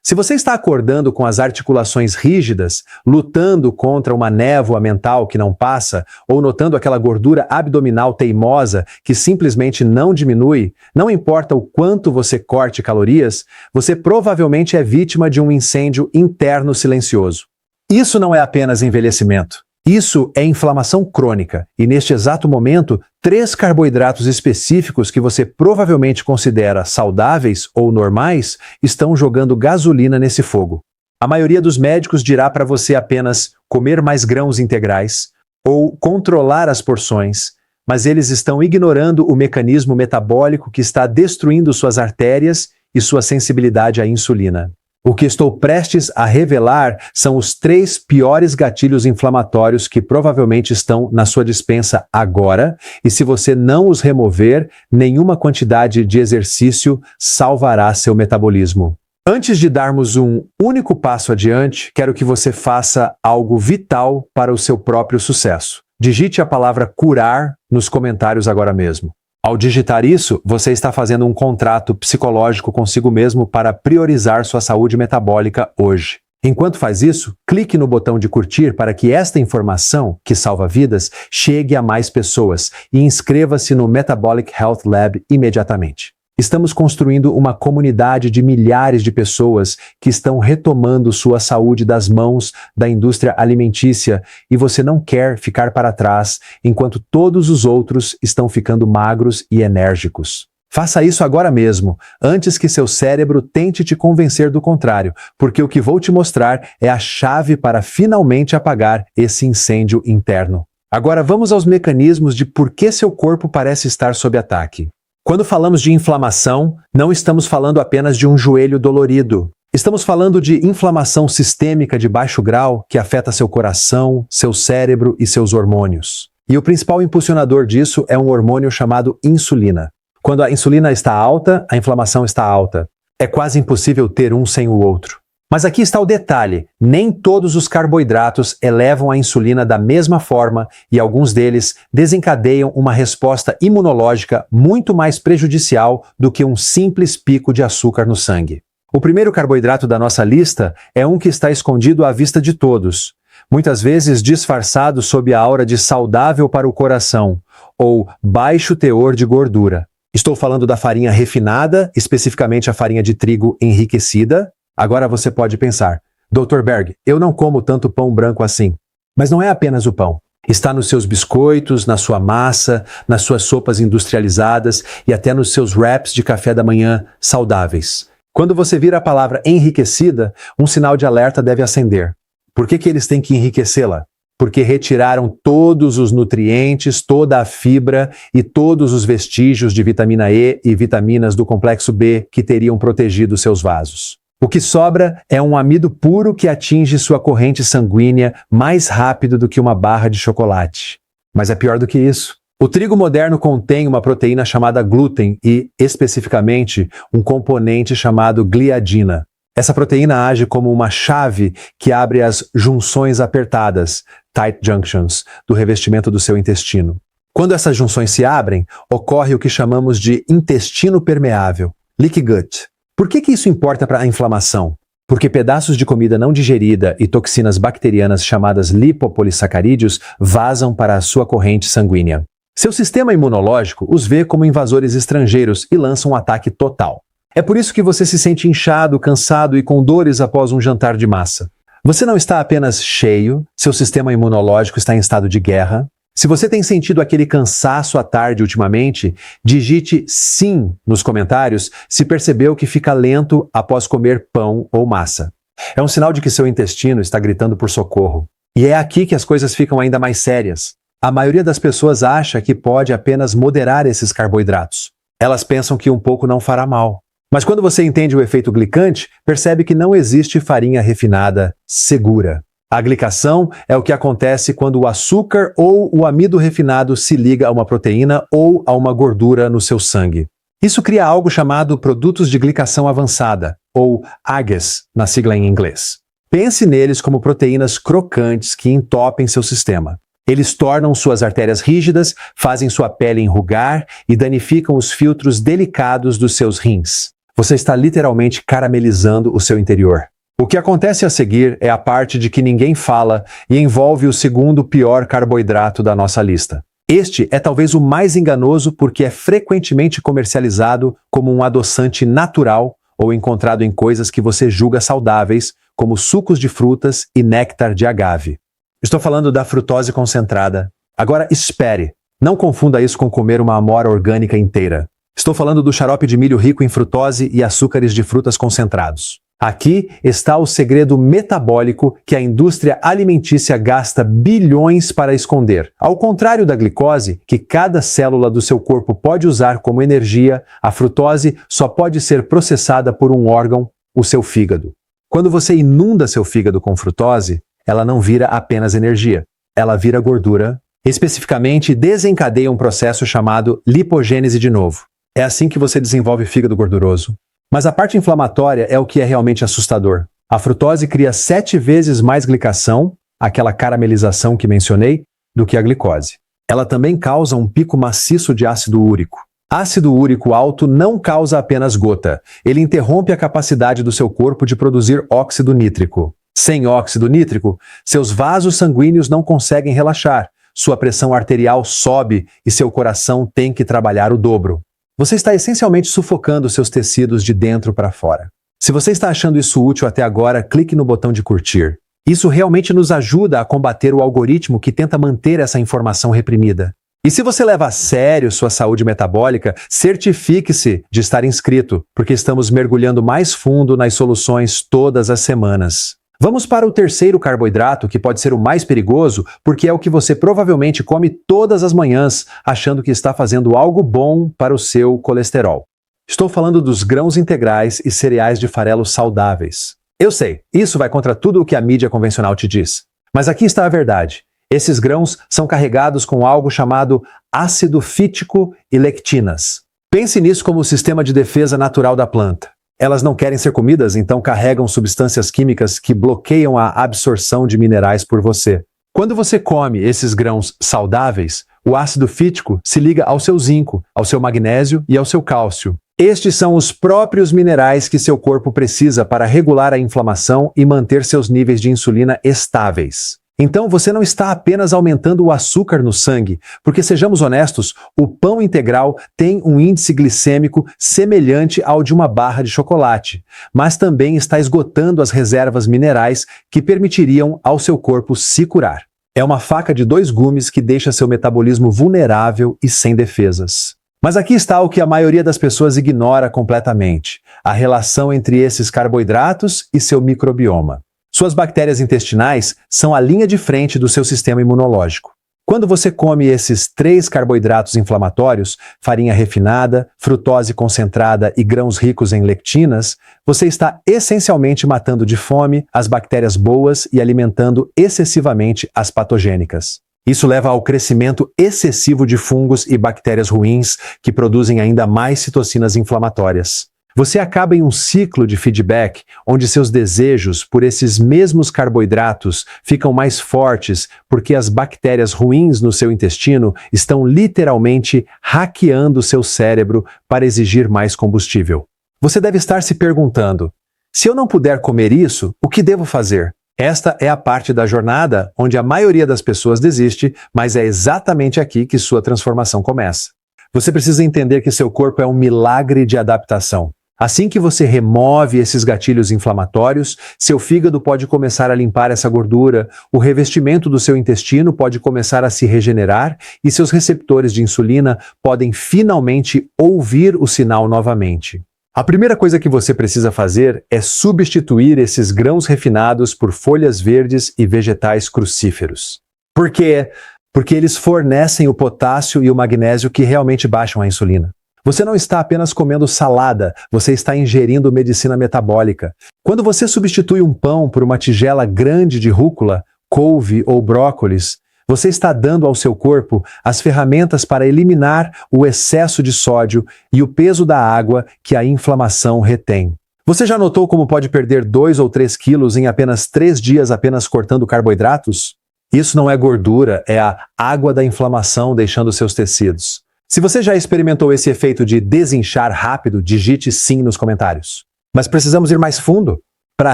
Se você está acordando com as articulações rígidas, lutando contra uma névoa mental que não passa, ou notando aquela gordura abdominal teimosa que simplesmente não diminui, não importa o quanto você corte calorias, você provavelmente é vítima de um incêndio interno silencioso. Isso não é apenas envelhecimento. Isso é inflamação crônica, e neste exato momento, 3 carboidratos específicos que você provavelmente considera saudáveis ou normais estão jogando gasolina nesse fogo. A maioria dos médicos dirá para você apenas comer mais grãos integrais ou controlar as porções, mas eles estão ignorando o mecanismo metabólico que está destruindo suas artérias e sua sensibilidade à insulina. O que estou prestes a revelar são os 3 piores gatilhos inflamatórios que provavelmente estão na sua despensa agora, e se você não os remover, nenhuma quantidade de exercício salvará seu metabolismo. Antes de darmos um único passo adiante, quero que você faça algo vital para o seu próprio sucesso. Digite a palavra curar nos comentários agora mesmo. Ao digitar isso, você está fazendo um contrato psicológico consigo mesmo para priorizar sua saúde metabólica hoje. Enquanto faz isso, clique no botão de curtir para que esta informação, que salva vidas, chegue a mais pessoas e inscreva-se no Metabolic Health Lab imediatamente. Estamos construindo uma comunidade de milhares de pessoas que estão retomando sua saúde das mãos da indústria alimentícia e você não quer ficar para trás enquanto todos os outros estão ficando magros e enérgicos. Faça isso agora mesmo, antes que seu cérebro tente te convencer do contrário, porque o que vou te mostrar é a chave para finalmente apagar esse incêndio interno. Agora vamos aos mecanismos de por que seu corpo parece estar sob ataque. Quando falamos de inflamação, não estamos falando apenas de um joelho dolorido. Estamos falando de inflamação sistêmica de baixo grau que afeta seu coração, seu cérebro e seus hormônios. E o principal impulsionador disso é um hormônio chamado insulina. Quando a insulina está alta, a inflamação está alta. É quase impossível ter um sem o outro. Mas aqui está o detalhe: nem todos os carboidratos elevam a insulina da mesma forma e alguns deles desencadeiam uma resposta imunológica muito mais prejudicial do que um simples pico de açúcar no sangue. O primeiro carboidrato da nossa lista é um que está escondido à vista de todos, muitas vezes disfarçado sob a aura de saudável para o coração ou baixo teor de gordura. Estou falando da farinha refinada, especificamente a farinha de trigo enriquecida. Agora você pode pensar, Dr. Berg, eu não como tanto pão branco assim. Mas não é apenas o pão. Está nos seus biscoitos, na sua massa, nas suas sopas industrializadas e até nos seus wraps de café da manhã saudáveis. Quando você vira a palavra enriquecida, um sinal de alerta deve acender. Por que eles têm que enriquecê-la? Porque retiraram todos os nutrientes, toda a fibra e todos os vestígios de vitamina E e vitaminas do complexo B que teriam protegido seus vasos. O que sobra é um amido puro que atinge sua corrente sanguínea mais rápido do que uma barra de chocolate. Mas é pior do que isso. O trigo moderno contém uma proteína chamada glúten e, especificamente, um componente chamado gliadina. Essa proteína age como uma chave que abre as junções apertadas, tight junctions, do revestimento do seu intestino. Quando essas junções se abrem, ocorre o que chamamos de intestino permeável, leaky gut. Por que isso importa para a inflamação? Porque pedaços de comida não digerida e toxinas bacterianas chamadas lipopolissacarídeos vazam para a sua corrente sanguínea. Seu sistema imunológico os vê como invasores estrangeiros e lança um ataque total. É por isso que você se sente inchado, cansado e com dores após um jantar de massa. Você não está apenas cheio, seu sistema imunológico está em estado de guerra. Se você tem sentido aquele cansaço à tarde ultimamente, digite sim nos comentários se percebeu que fica lento após comer pão ou massa. É um sinal de que seu intestino está gritando por socorro. E é aqui que as coisas ficam ainda mais sérias. A maioria das pessoas acha que pode apenas moderar esses carboidratos. Elas pensam que um pouco não fará mal. Mas quando você entende o efeito glicante, percebe que não existe farinha refinada segura. A glicação é o que acontece quando o açúcar ou o amido refinado se liga a uma proteína ou a uma gordura no seu sangue. Isso cria algo chamado produtos de glicação avançada, ou AGEs, na sigla em inglês. Pense neles como proteínas crocantes que entopem seu sistema. Eles tornam suas artérias rígidas, fazem sua pele enrugar e danificam os filtros delicados dos seus rins. Você está literalmente caramelizando o seu interior. O que acontece a seguir é a parte de que ninguém fala e envolve o segundo pior carboidrato da nossa lista. Este é talvez o mais enganoso porque é frequentemente comercializado como um adoçante natural ou encontrado em coisas que você julga saudáveis, como sucos de frutas e néctar de agave. Estou falando da frutose concentrada. Agora espere, não confunda isso com comer uma amora orgânica inteira. Estou falando do xarope de milho rico em frutose e açúcares de frutas concentrados. Aqui está o segredo metabólico que a indústria alimentícia gasta bilhões para esconder. Ao contrário da glicose, que cada célula do seu corpo pode usar como energia, a frutose só pode ser processada por um órgão, o seu fígado. Quando você inunda seu fígado com frutose, ela não vira apenas energia, ela vira gordura, especificamente desencadeia um processo chamado lipogênese de novo. É assim que você desenvolve fígado gorduroso. Mas a parte inflamatória é o que é realmente assustador. A frutose cria 7 vezes mais glicação, aquela caramelização que mencionei, do que a glicose. Ela também causa um pico maciço de ácido úrico. Ácido úrico alto não causa apenas gota, ele interrompe a capacidade do seu corpo de produzir óxido nítrico. Sem óxido nítrico, seus vasos sanguíneos não conseguem relaxar, sua pressão arterial sobe e seu coração tem que trabalhar o dobro. Você está essencialmente sufocando seus tecidos de dentro para fora. Se você está achando isso útil até agora, clique no botão de curtir. Isso realmente nos ajuda a combater o algoritmo que tenta manter essa informação reprimida. E se você leva a sério sua saúde metabólica, certifique-se de estar inscrito, porque estamos mergulhando mais fundo nas soluções todas as semanas. Vamos para o terceiro carboidrato, que pode ser o mais perigoso, porque é o que você provavelmente come todas as manhãs, achando que está fazendo algo bom para o seu colesterol. Estou falando dos grãos integrais e cereais de farelo saudáveis. Eu sei, isso vai contra tudo o que a mídia convencional te diz. Mas aqui está a verdade. Esses grãos são carregados com algo chamado ácido fítico e lectinas. Pense nisso como o sistema de defesa natural da planta. Elas não querem ser comidas, então carregam substâncias químicas que bloqueiam a absorção de minerais por você. Quando você come esses grãos saudáveis, o ácido fítico se liga ao seu zinco, ao seu magnésio e ao seu cálcio. Estes são os próprios minerais que seu corpo precisa para regular a inflamação e manter seus níveis de insulina estáveis. Então, você não está apenas aumentando o açúcar no sangue, porque, sejamos honestos, o pão integral tem um índice glicêmico semelhante ao de uma barra de chocolate, mas também está esgotando as reservas minerais que permitiriam ao seu corpo se curar. É uma faca de 2 gumes que deixa seu metabolismo vulnerável e sem defesas. Mas aqui está o que a maioria das pessoas ignora completamente: a relação entre esses carboidratos e seu microbioma. Suas bactérias intestinais são a linha de frente do seu sistema imunológico. Quando você come esses 3 carboidratos inflamatórios, farinha refinada, frutose concentrada e grãos ricos em lectinas, você está essencialmente matando de fome as bactérias boas e alimentando excessivamente as patogênicas. Isso leva ao crescimento excessivo de fungos e bactérias ruins que produzem ainda mais citocinas inflamatórias. Você acaba em um ciclo de feedback onde seus desejos por esses mesmos carboidratos ficam mais fortes porque as bactérias ruins no seu intestino estão literalmente hackeando seu cérebro para exigir mais combustível. Você deve estar se perguntando: se eu não puder comer isso, o que devo fazer? Esta é a parte da jornada onde a maioria das pessoas desiste, mas é exatamente aqui que sua transformação começa. Você precisa entender que seu corpo é um milagre de adaptação. Assim que você remove esses gatilhos inflamatórios, seu fígado pode começar a limpar essa gordura, o revestimento do seu intestino pode começar a se regenerar e seus receptores de insulina podem finalmente ouvir o sinal novamente. A primeira coisa que você precisa fazer é substituir esses grãos refinados por folhas verdes e vegetais crucíferos. Por quê? Porque eles fornecem o potássio e o magnésio que realmente baixam a insulina. Você não está apenas comendo salada, você está ingerindo medicina metabólica. Quando você substitui um pão por uma tigela grande de rúcula, couve ou brócolis, você está dando ao seu corpo as ferramentas para eliminar o excesso de sódio e o peso da água que a inflamação retém. Você já notou como pode perder 2 ou 3 quilos em apenas 3 dias apenas cortando carboidratos? Isso não é gordura, é a água da inflamação deixando seus tecidos. Se você já experimentou esse efeito de desinchar rápido, digite sim nos comentários. Mas precisamos ir mais fundo. Para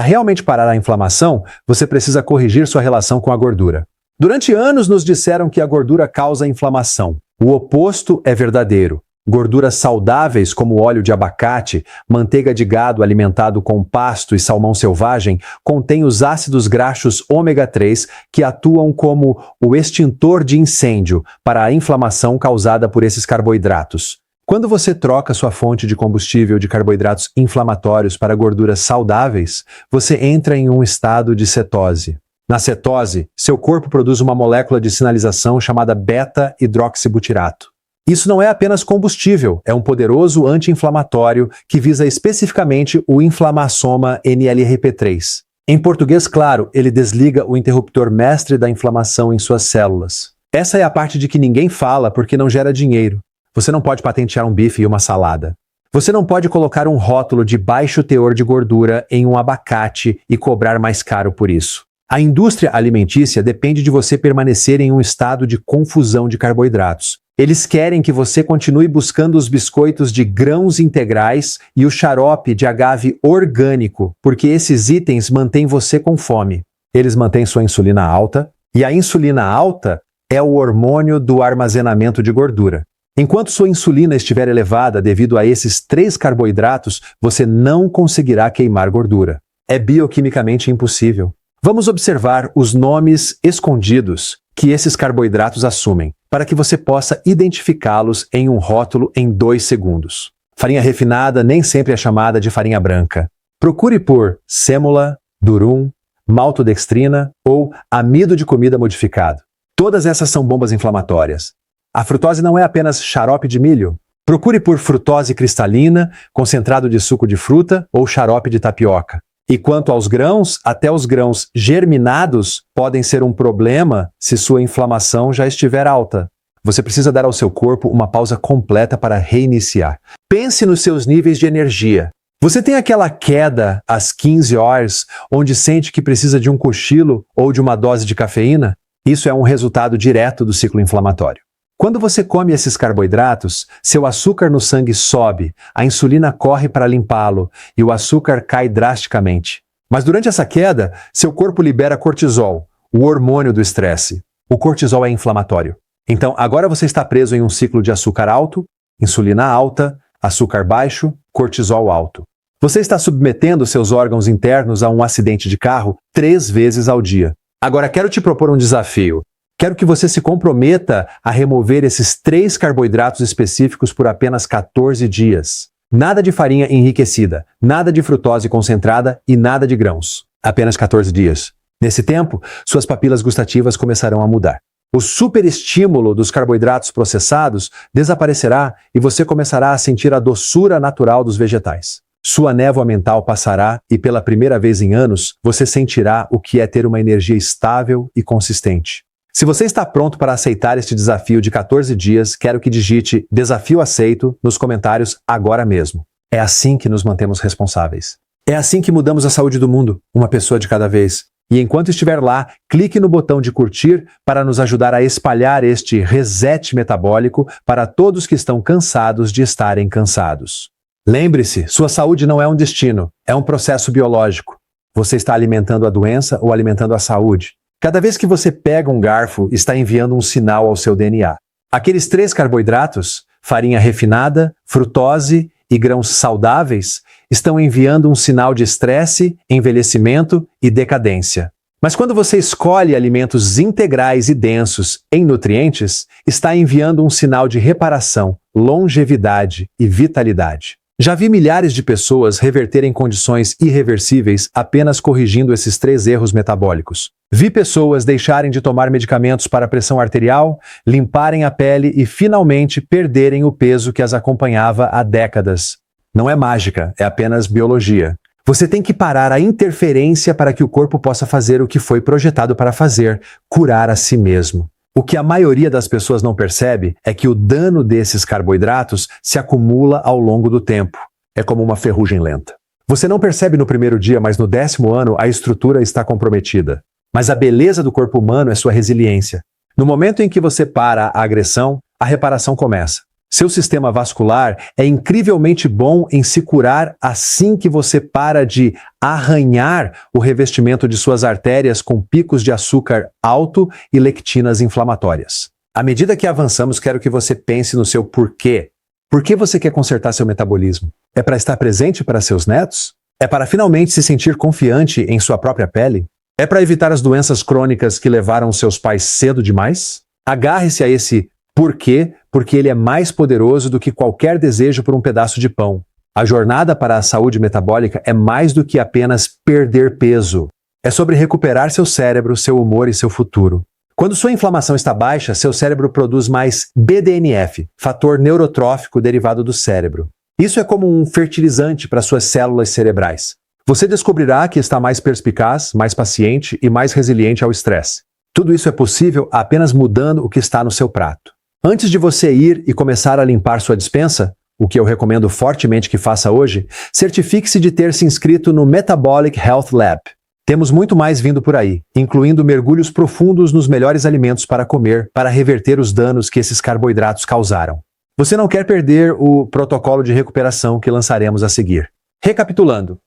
realmente parar a inflamação, você precisa corrigir sua relação com a gordura. Durante anos nos disseram que a gordura causa inflamação. O oposto é verdadeiro. Gorduras saudáveis como óleo de abacate, manteiga de gado alimentado com pasto e salmão selvagem contêm os ácidos graxos ômega 3 que atuam como o extintor de incêndio para a inflamação causada por esses carboidratos. Quando você troca sua fonte de combustível de carboidratos inflamatórios para gorduras saudáveis, você entra em um estado de cetose. Na cetose, seu corpo produz uma molécula de sinalização chamada beta-hidroxibutirato. Isso não é apenas combustível, é um poderoso anti-inflamatório que visa especificamente o inflamassoma NLRP3. Em português claro, ele desliga o interruptor mestre da inflamação em suas células. Essa é a parte de que ninguém fala porque não gera dinheiro. Você não pode patentear um bife e uma salada. Você não pode colocar um rótulo de baixo teor de gordura em um abacate e cobrar mais caro por isso. A indústria alimentícia depende de você permanecer em um estado de confusão de carboidratos. Eles querem que você continue buscando os biscoitos de grãos integrais e o xarope de agave orgânico, porque esses itens mantêm você com fome. Eles mantêm sua insulina alta, e a insulina alta é o hormônio do armazenamento de gordura. Enquanto sua insulina estiver elevada devido a esses 3 carboidratos, você não conseguirá queimar gordura. É bioquimicamente impossível. Vamos observar os nomes escondidos que esses carboidratos assumem, para que você possa identificá-los em um rótulo em 2 segundos. Farinha refinada nem sempre é chamada de farinha branca. Procure por sêmola, durum, maltodextrina ou amido de comida modificado. Todas essas são bombas inflamatórias. A frutose não é apenas xarope de milho. Procure por frutose cristalina, concentrado de suco de fruta ou xarope de tapioca. E quanto aos grãos, até os grãos germinados podem ser um problema se sua inflamação já estiver alta. Você precisa dar ao seu corpo uma pausa completa para reiniciar. Pense nos seus níveis de energia. Você tem aquela queda às 15 horas, onde sente que precisa de um cochilo ou de uma dose de cafeína? Isso é um resultado direto do ciclo inflamatório. Quando você come esses carboidratos, seu açúcar no sangue sobe, a insulina corre para limpá-lo e o açúcar cai drasticamente. Mas durante essa queda, seu corpo libera cortisol, o hormônio do estresse. O cortisol é inflamatório. Então, agora você está preso em um ciclo de açúcar alto, insulina alta, açúcar baixo, cortisol alto. Você está submetendo seus órgãos internos a um acidente de carro 3 vezes ao dia. Agora, quero te propor um desafio. Quero que você se comprometa a remover esses 3 carboidratos específicos por apenas 14 dias. Nada de farinha enriquecida, nada de frutose concentrada e nada de grãos. Apenas 14 dias. Nesse tempo, suas papilas gustativas começarão a mudar. O superestímulo dos carboidratos processados desaparecerá e você começará a sentir a doçura natural dos vegetais. Sua névoa mental passará e, pela primeira vez em anos, você sentirá o que é ter uma energia estável e consistente. Se você está pronto para aceitar este desafio de 14 dias, quero que digite "desafio aceito" nos comentários agora mesmo. É assim que nos mantemos responsáveis. É assim que mudamos a saúde do mundo, uma pessoa de cada vez. E enquanto estiver lá, clique no botão de curtir para nos ajudar a espalhar este reset metabólico para todos que estão cansados de estarem cansados. Lembre-se, sua saúde não é um destino, é um processo biológico. Você está alimentando a doença ou alimentando a saúde? Cada vez que você pega um garfo, está enviando um sinal ao seu DNA. Aqueles 3 carboidratos, farinha refinada, frutose e grãos saudáveis, estão enviando um sinal de estresse, envelhecimento e decadência. Mas quando você escolhe alimentos integrais e densos em nutrientes, está enviando um sinal de reparação, longevidade e vitalidade. Já vi milhares de pessoas reverterem condições irreversíveis apenas corrigindo esses 3 erros metabólicos. Vi pessoas deixarem de tomar medicamentos para pressão arterial, limparem a pele e finalmente perderem o peso que as acompanhava há décadas. Não é mágica, é apenas biologia. Você tem que parar a interferência para que o corpo possa fazer o que foi projetado para fazer, curar a si mesmo. O que a maioria das pessoas não percebe é que o dano desses carboidratos se acumula ao longo do tempo. É como uma ferrugem lenta. Você não percebe no primeiro dia, mas no 10º ano a estrutura está comprometida. Mas a beleza do corpo humano é sua resiliência. No momento em que você para a agressão, a reparação começa. Seu sistema vascular é incrivelmente bom em se curar assim que você para de arranhar o revestimento de suas artérias com picos de açúcar alto e lectinas inflamatórias. À medida que avançamos, quero que você pense no seu porquê. Por que você quer consertar seu metabolismo? É para estar presente para seus netos? É para finalmente se sentir confiante em sua própria pele? É para evitar as doenças crônicas que levaram seus pais cedo demais? Agarre-se a esse porquê, porque ele é mais poderoso do que qualquer desejo por um pedaço de pão. A jornada para a saúde metabólica é mais do que apenas perder peso. É sobre recuperar seu cérebro, seu humor e seu futuro. Quando sua inflamação está baixa, seu cérebro produz mais BDNF, fator neurotrófico derivado do cérebro. Isso é como um fertilizante para suas células cerebrais. Você descobrirá que está mais perspicaz, mais paciente e mais resiliente ao estresse. Tudo isso é possível apenas mudando o que está no seu prato. Antes de você ir e começar a limpar sua despensa, o que eu recomendo fortemente que faça hoje, certifique-se de ter se inscrito no Metabolic Health Lab. Temos muito mais vindo por aí, incluindo mergulhos profundos nos melhores alimentos para comer, para reverter os danos que esses carboidratos causaram. Você não quer perder o protocolo de recuperação que lançaremos a seguir. Recapitulando,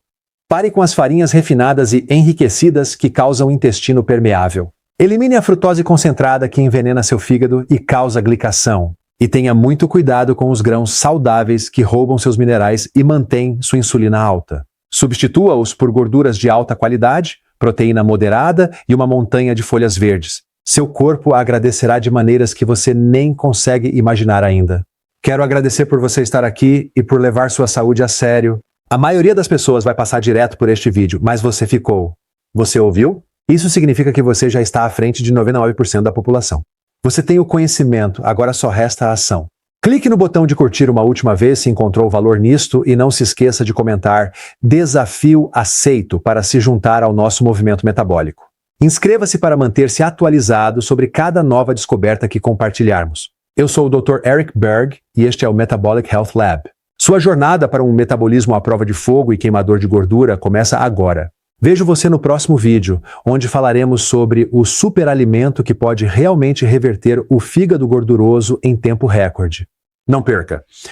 pare com as farinhas refinadas e enriquecidas que causam intestino permeável. Elimine a frutose concentrada que envenena seu fígado e causa glicação. E tenha muito cuidado com os grãos saudáveis que roubam seus minerais e mantêm sua insulina alta. Substitua-os por gorduras de alta qualidade, proteína moderada e uma montanha de folhas verdes. Seu corpo agradecerá de maneiras que você nem consegue imaginar ainda. Quero agradecer por você estar aqui e por levar sua saúde a sério. A maioria das pessoas vai passar direto por este vídeo, mas você ficou. Você ouviu? Isso significa que você já está à frente de 99% da população. Você tem o conhecimento, agora só resta a ação. Clique no botão de curtir uma última vez se encontrou valor nisto e não se esqueça de comentar "Desafio aceito" para se juntar ao nosso movimento metabólico. Inscreva-se para manter-se atualizado sobre cada nova descoberta que compartilharmos. Eu sou o Dr. Eric Berg e este é o Metabolic Health Lab. Sua jornada para um metabolismo à prova de fogo e queimador de gordura começa agora. Vejo você no próximo vídeo, onde falaremos sobre o superalimento que pode realmente reverter o fígado gorduroso em tempo recorde. Não perca!